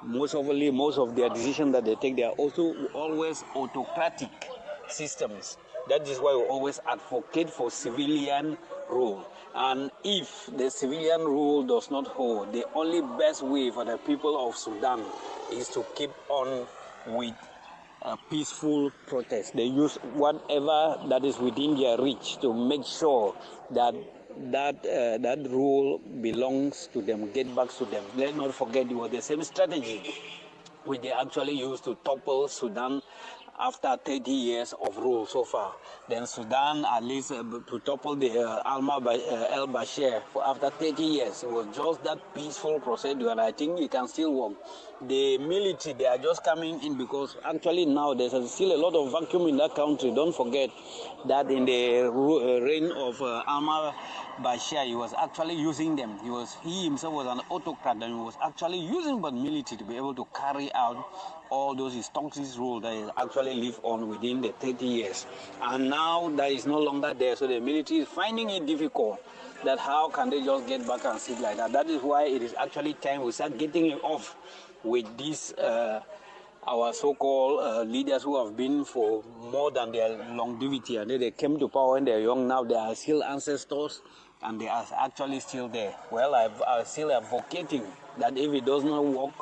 Most of their decisions that they take, they are also always autocratic systems. That is why we always advocate for civilian rule. And if the civilian rule does not hold, the only best way for the people of Sudan is to keep on with peaceful protest. They use whatever that is within their reach to make sure that that rule belongs to them, get back to them. Let's not forget it was the same strategy which they actually used to topple Sudan after 30 years of rule so far. Then Sudan, at least to topple the al-Bashir after 30 years. It was just that peaceful procedure, and I think it can still work. The military, they are just coming in because actually now there's still a lot of vacuum in that country. Don't forget that in the reign of Bashir, he was actually using them. He himself was an autocrat, and he was actually using the military to be able to carry out all those instructions rule that is actually live on within the 30 years. And now that is no longer there, so the military is finding it difficult that how can they just get back and sit like that. That is why it is actually time we start getting it off with these our so-called leaders who have been for more than their longevity, and they came to power when they're young. Now they are still ancestors and they are actually still there. Well, I'm still advocating that if it does not work,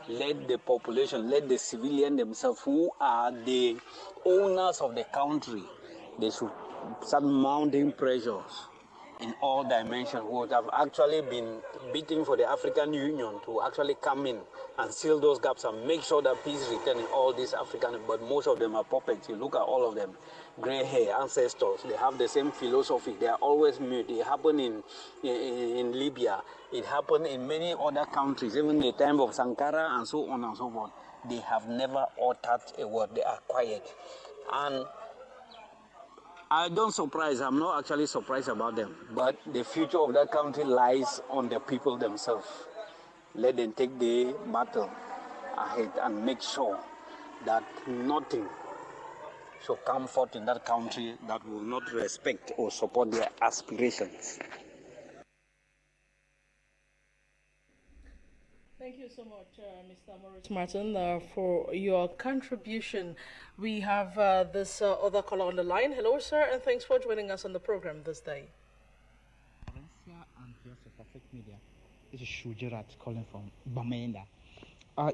let the population, let the civilian themselves, who are the owners of the country, they should start mounting pressures in all dimensions. Would have actually been beating for the African Union to actually come in and seal those gaps and make sure that peace return in all these African, but most of them are puppets. You look at all of them, gray hair, ancestors, they have the same philosophy, they are always mute. It happened in Libya, it happened in many other countries, even the time of Sankara and so on and so forth. They have never uttered a word, they are quiet. And I don't surprise, I'm not actually surprised about them, but the future of that country lies on the people themselves. Let them take the battle ahead and make sure that nothing shall come forth in that country that will not respect or support their aspirations. Thank you so much, Mr. Maurice Martin, for your contribution. We have this other caller on the line. Hello, sir, and thanks for joining us on the program this day. Laurencia and Voice of Africa Media. This is Shujirat calling from Bamenda.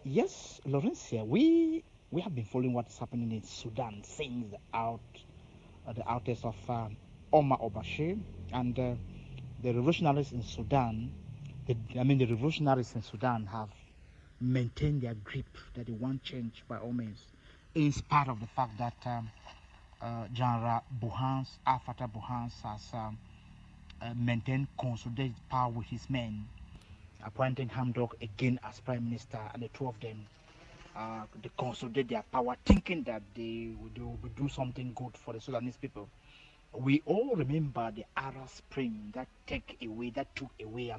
Yes, Laurencia, we have been following what is happening in Sudan since the outburst of Omar al-Bashir and the revolutionaries in Sudan. The revolutionaries in Sudan have maintained their grip that they want change by all means, in spite of the fact that General Buhans, Al-Fatah Buhans, has maintained consolidated power with his men, appointing Hamdok again as prime minister, and the two of them they consolidate their power, thinking that they will do something good for the Sudanese people. We all remember the Arab Spring that took away.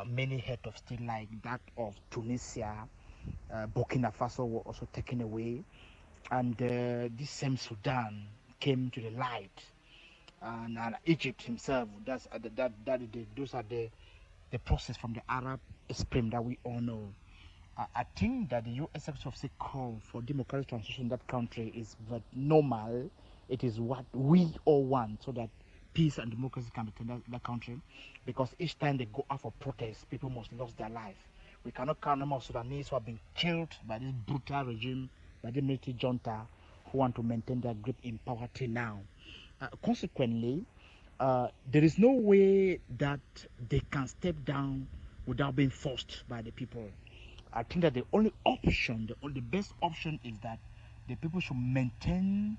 Many head of state like that of Tunisia, Burkina Faso were also taken away, and this same Sudan came to the light, and Egypt himself. Those are the process from the Arab Spring that we all know. I think that the U.S. Secretary of State call for democratic transition in that country is but normal. It is what we all want, so that peace and democracy can return to that country, because each time they go out for protest, people must lose their life. We cannot count the number of Sudanese who have been killed by this brutal regime, by the military junta, who want to maintain their grip in power till now. Consequently, there is no way that they can step down without being forced by the people. I think that the only option, the best option, is that the people should maintain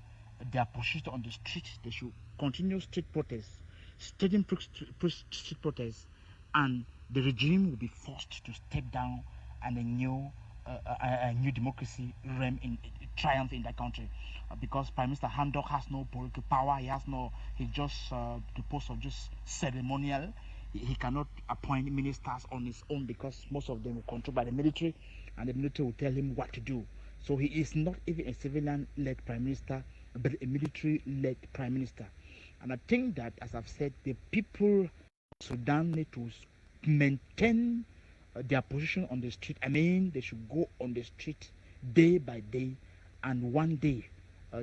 their position on the street. They should continue street protests, street protests, and the regime will be forced to step down, and a new democracy triumph in that country, because Prime Minister Hamdok has no political power. He's just the post of just ceremonial. He cannot appoint ministers on his own, because most of them are controlled by the military, and the military will tell him what to do. So he is not even a civilian-led prime minister, but a military-led prime minister. And I think that, as I've said, the people of Sudan need to maintain their position on the street. They should go on the street day by day, and one day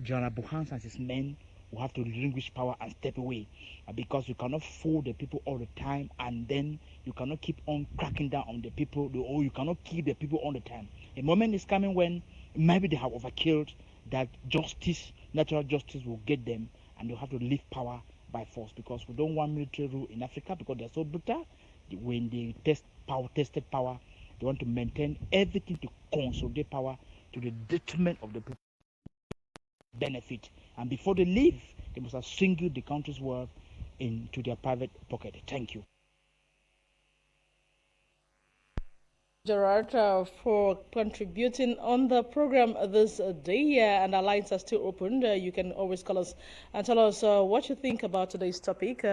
General Buhans and his men will have to relinquish power and step away, because you cannot fool the people all the time, and then you cannot keep on cracking down on the people, or you cannot keep the people all the time. A moment is coming when maybe they have overkilled, that justice, natural justice, will get them, and they'll have to leave power by force, because we don't want military rule in Africa, because they're so brutal. When they tested power, they want to maintain everything to consolidate power to the detriment of the people benefit, and before they leave, they must have singled the country's wealth into their private pocket. Thank you. Gerard, for contributing on the program this day, and our lines are still open. You can always call us and tell us what you think about today's topic.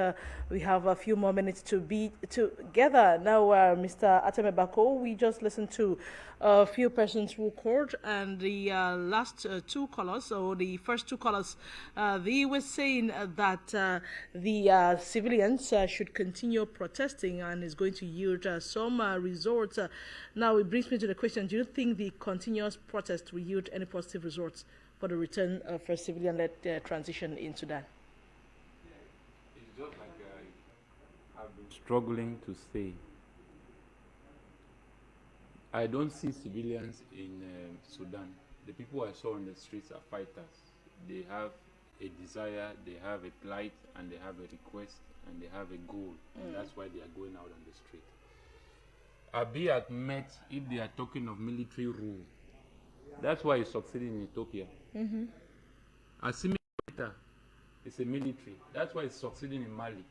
We have a few more minutes to be together. Now, Mr. Ateme Bako, we just listened to a few persons who called, and the last two callers, or the first two callers, they were saying that the civilians should continue protesting, and is going to yield some results. Now, it brings me to the question, do you think the continuous protest will yield any positive results for the return of a civilian-led transition in Sudan? It's just like I've been struggling to say. I don't see civilians in Sudan. The people I saw on the streets are fighters. They have a desire, they have a plight, and they have a request, and they have a goal. And that's why they are going out on the street. Abiy Ahmed, if they are talking of military rule, that's why he's succeeding in Ethiopia. Assimi Goïta is a military. That's why he's succeeding in Mali.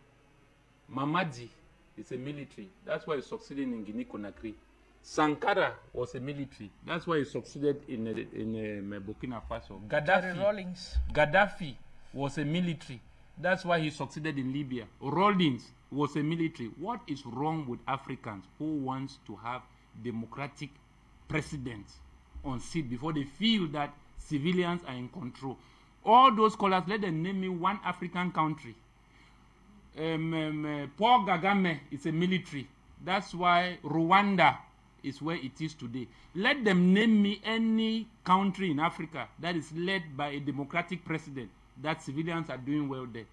Mamadi is a military. That's why he's succeeding in Guinea-Conakry. Sankara was a military. That's why he succeeded in Burkina Faso. Gaddafi was a military. That's why he succeeded in Libya. Rawlings was a military. What is wrong with Africans who wants to have democratic presidents on seat before they feel that civilians are in control? All those scholars, let them name me one African country. Paul Kagame is a military. That's why Rwanda is where it is today. Let them name me any country in Africa that is led by a democratic president that civilians are doing well there.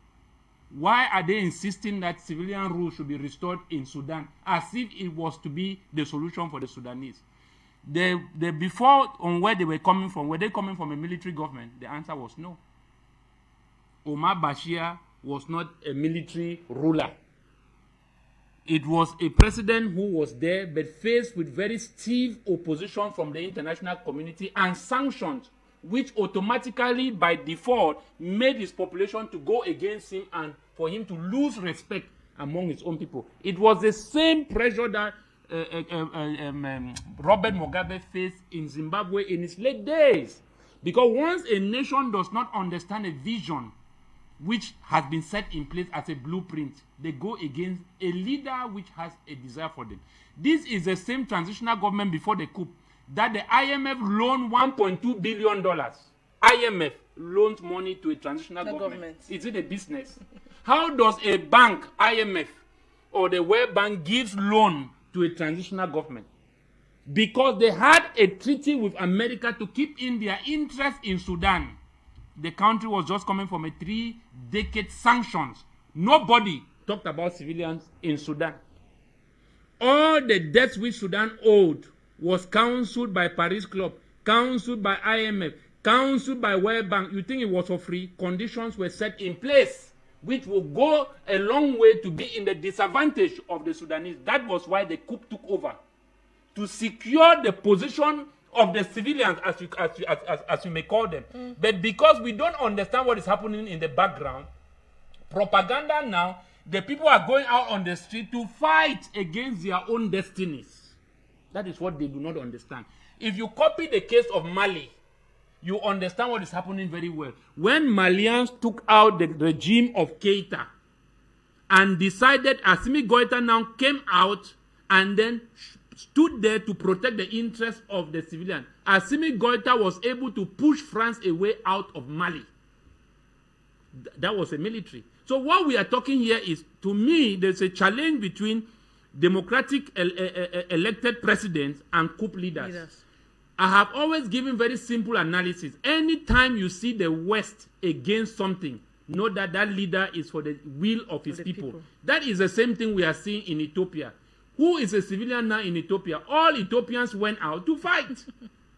Why are they insisting that civilian rule should be restored in Sudan as if it was to be the solution for the Sudanese? Before, on where they were coming from, were they coming from a military government? The answer was no. Omar Bashir was not a military ruler. It was a president who was there, but faced with very stiff opposition from the international community and sanctions, which automatically, by default, made his population to go against him and for him to lose respect among his own people. It was the same pressure that Robert Mugabe faced in Zimbabwe in his late days. Because once a nation does not understand a vision which has been set in place as a blueprint, they go against a leader which has a desire for them. This is the same transitional government before the coup that the IMF loaned $1.2 billion. IMF loans money to a transitional government. Is it a business? How does a bank, IMF, or the World Bank gives loan to a transitional government? Because they had a treaty with America to keep in their interest in Sudan. The country was just coming from a 3-decade sanctions. Nobody talked about civilians in Sudan. All the debts which Sudan owed was counseled by Paris Club, counseled by IMF, counseled by World Bank. You think it was for free? Conditions were set in place which will go a long way to be in the disadvantage of the Sudanese. That was why the coup took over. To secure the position of the civilians, as you may call them. But because we don't understand what is happening in the background, propaganda now, the people are going out on the street to fight against their own destinies. That is what they do not understand. If you copy the case of Mali, you understand what is happening very well. When Malians took out the regime of Keita and decided, Assimi Goïta now came out and then stood there to protect the interests of the civilian. Assimi Goïta was able to push France away out of Mali. That was a military. So what we are talking here is, to me, there's a challenge between democratic elected presidents and coup leaders. I have always given very simple analysis. Anytime you see the West against something, know that that leader is for the will of his people. That is the same thing we are seeing in Ethiopia. Who is a civilian now in Ethiopia? All Ethiopians went out to fight.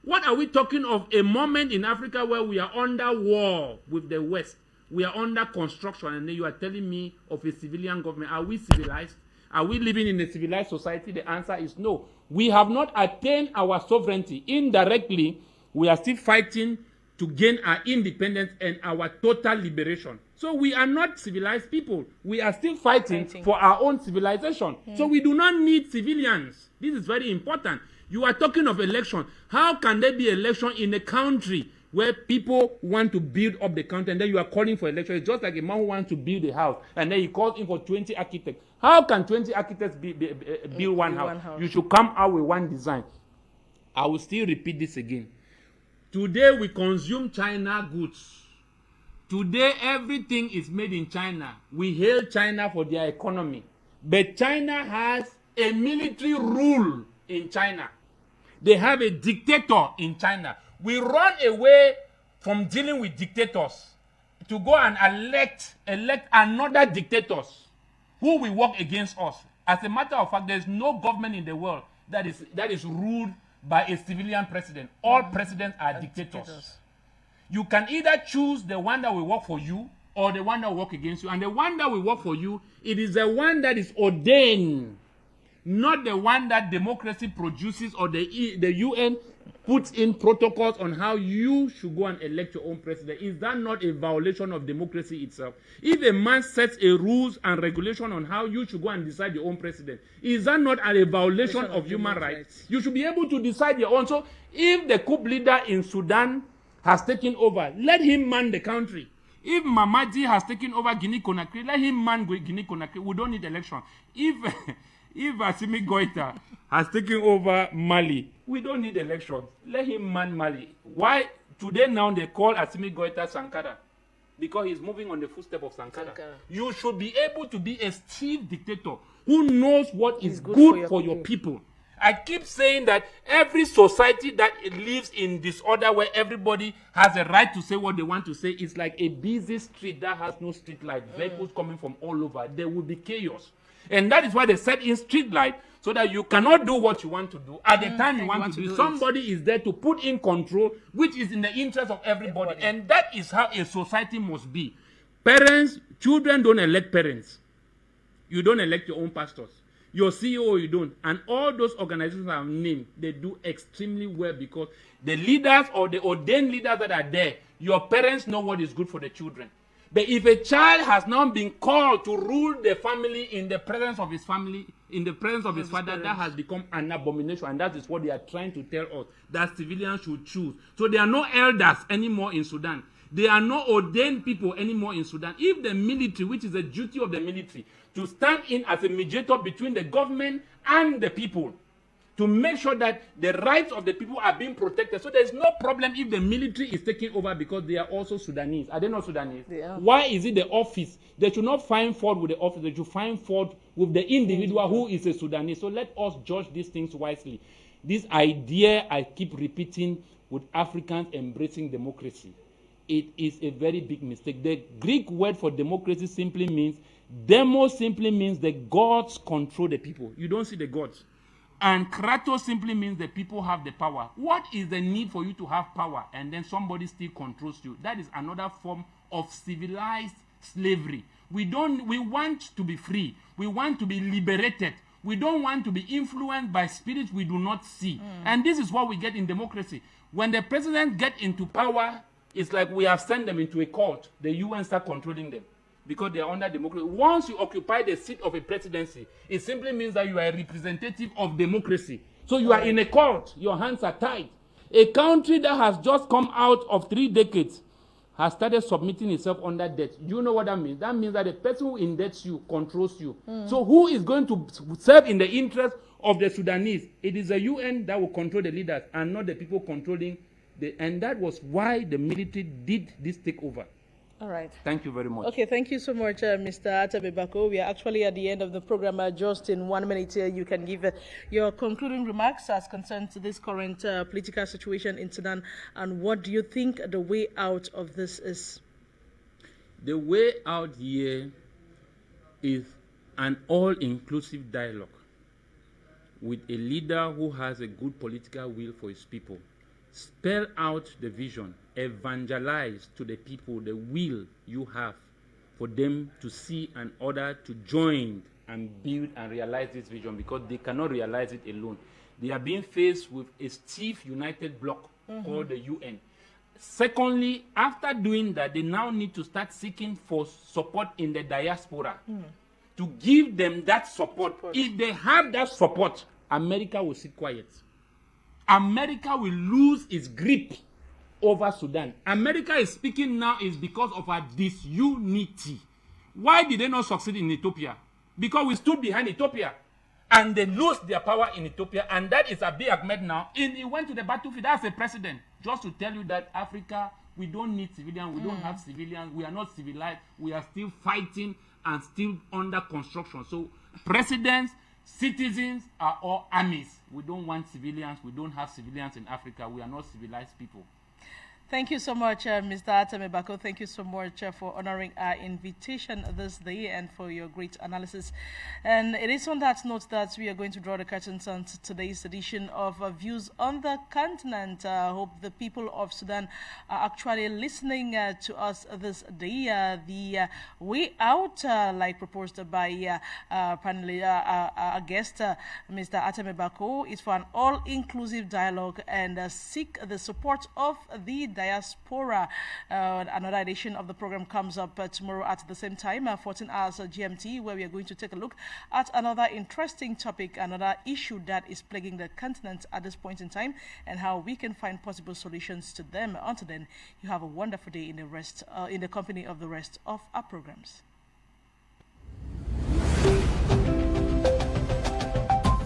What are we talking of? A moment in Africa where we are under war with the West. We are under construction, and then you are telling me of a civilian government. Are we civilized? Are we living in a civilized society? The answer is no. We have not attained our sovereignty. Indirectly, we are still fighting to gain our independence and our total liberation. So we are not civilized people. We are still fighting for our own civilization. So we do not need civilians. This is very important. You are talking of election. How can there be election in a country where people want to build up the country and then you are calling for election? It's just like a man who wants to build a house and then he calls in for 20 architects. How can 20 architects build one house? You should come out with one design. I will still repeat this again. Today we consume China goods. Today everything is made in China. We hail China for their economy. But China has a military rule in China. They have a dictator in China. We run away from dealing with dictators to go and elect another dictators who will work against us. As a matter of fact, there's no government in the world that is ruled by a civilian president. All presidents are dictators. You can either choose the one that will work for you or the one that will work against you. And the one that will work for you, it is the one that is ordained, not the one that democracy produces or the UN puts in protocols on how you should go and elect your own president. Is that not a violation of democracy itself? If a man sets a rules and regulation on how you should go and decide your own president, is that not a violation of human rights? You should be able to decide your own. So if the coup leader in Sudan has taken over, let him man the country. If Mamadi has taken over Guinea-Conakry, let him man Guinea-Conakry. We don't need election. If Assimi Goïta has taken over Mali, we don't need elections. Let him man Mali. Why today now they call Assimi Goïta Sankara? Because he's moving on the footsteps of Sankara. You should be able to be a stiff dictator who knows what is good for your people. I keep saying that every society that lives in disorder where everybody has a right to say what they want to say is like a busy street that has no street light. Vehicles coming from all over. There will be chaos. And that is why they set in street light so that you cannot do what you want to do. At the time you want to do, somebody is there to put in control, which is in the interest of everybody. And that is how a society must be. Parents, children don't elect parents. You don't elect your own pastors. Your CEO, you don't. And all those organizations I've named, they do extremely well because the leaders or the ordained leaders that are there, your parents know what is good for the children. But if a child has now been called to rule the family in the presence of his family, in the presence of his father, that has become an abomination. And that is what they are trying to tell us, that civilians should choose. So there are no elders anymore in Sudan. There are no ordained people anymore in Sudan. If the military, which is the duty of the military, to stand in as a mediator between the government and the people, to make sure that the rights of the people are being protected. So there is no problem if the military is taking over because they are also Sudanese. Are they not Sudanese? They are. Why is it the office? They should not find fault with the office. They should find fault with the individual who is a Sudanese. So let us judge these things wisely. This idea I keep repeating with Africans embracing democracy. It is a very big mistake. The Greek word for democracy simply means, demo simply means the gods control the people. You don't see the gods. And kratos simply means the people have the power. What is the need for you to have power and then somebody still controls you? That is another form of civilized slavery. We want to be free. We want to be liberated. We don't want to be influenced by spirits we do not see. And this is what we get in democracy. When the president gets into power, it's like we have sent them into a court. The UN start controlling them because they are under democracy. Once you occupy the seat of a presidency, it simply means that you are a representative of democracy. So you are in a court. Your hands are tied. A country that has just come out of 3 decades has started submitting itself under debt. You know what that means? That means that the person who indebts you controls you. So who is going to serve in the interest of the Sudanese? It is the UN that will control the leaders and not the people controlling and that was why the military did this takeover. All right. Thank you very much. Okay, thank you so much, Mr. Atabe Bako. We are actually at the end of the program. Just in 1 minute, you can give your concluding remarks as concerns to this current political situation in Sudan, and what do you think the way out of this is? The way out here is an all-inclusive dialogue with a leader who has a good political will for his people. Spell out the vision, evangelize to the people the will you have for them to see and order to join and build and realize this vision because they cannot realize it alone. They are being faced with a stiff united bloc called the UN. Secondly, after doing that, they now need to start seeking for support in the diaspora to give them that support. If they have that support, America will sit quiet. America will lose its grip over Sudan. America is speaking now is because of our disunity. Why did they not succeed in Ethiopia? Because we stood behind Ethiopia. And they lost their power in Ethiopia. And that is Abiy Ahmed now. And he went to the battlefield as a president. Just to tell you that Africa, we don't need civilians. We don't have civilians. We are not civilized. We are still fighting and still under construction. So presidents, citizens are all armies. We don't want civilians. We don't have civilians in Africa. We are not civilized people. Thank you so much, Mr. Atame Bako. Thank you so much for honoring our invitation this day and for your great analysis. And it is on that note that we are going to draw the curtains on today's edition of Views on the Continent. I hope the people of Sudan are actually listening to us this day. The way out, like proposed by our guest, Mr. Atame Bako, is for an all-inclusive dialogue and seek the support of the diaspora. Another edition of the program comes up tomorrow at the same time, 14 hours GMT, where we are going to take a look at another interesting topic, another issue that is plaguing the continent at this point in time, and how we can find possible solutions to them. Until then, you have a wonderful day in the company of the rest of our programs.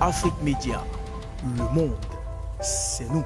Afrique Média, le monde, c'est nous.